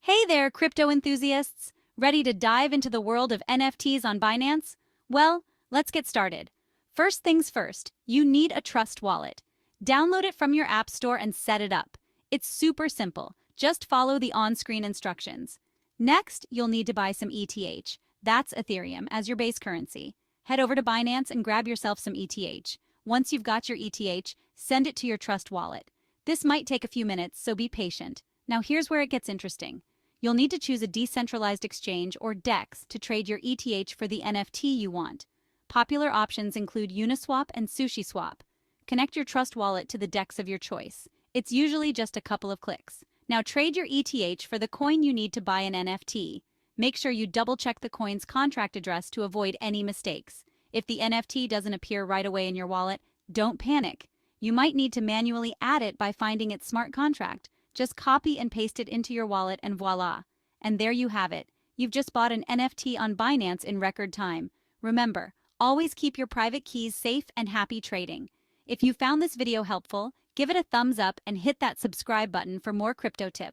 Hey there, crypto enthusiasts! Ready to dive into the world of NFTs on Binance? Well, let's get started. First things first, you need a Trust wallet. Download it from your App Store and set it up. It's super simple. Just follow the on-screen instructions. Next, you'll need to buy some ETH. That's Ethereum as your base currency. Head over to Binance and grab yourself some ETH. Once you've got your ETH, send it to your Trust wallet. This might take a few minutes, so be patient. Now here's where it gets interesting. You'll need to choose a decentralized exchange or DEX to trade your ETH for the NFT you want. Popular options include Uniswap and SushiSwap. Connect your Trust wallet to the DEX of your choice. It's usually just a couple of clicks. Now trade your ETH for the coin you need to buy an NFT. Make sure you double-check the coin's contract address to avoid any mistakes. If the NFT doesn't appear right away in your wallet, don't panic. You might need to manually add it by finding its smart contract. Just copy and paste it into your wallet and voila. And there you have it. You've just bought an NFT on Binance in record time. Remember, always keep your private keys safe and happy trading. If you found this video helpful, give it a thumbs up and hit that subscribe button for more crypto tips.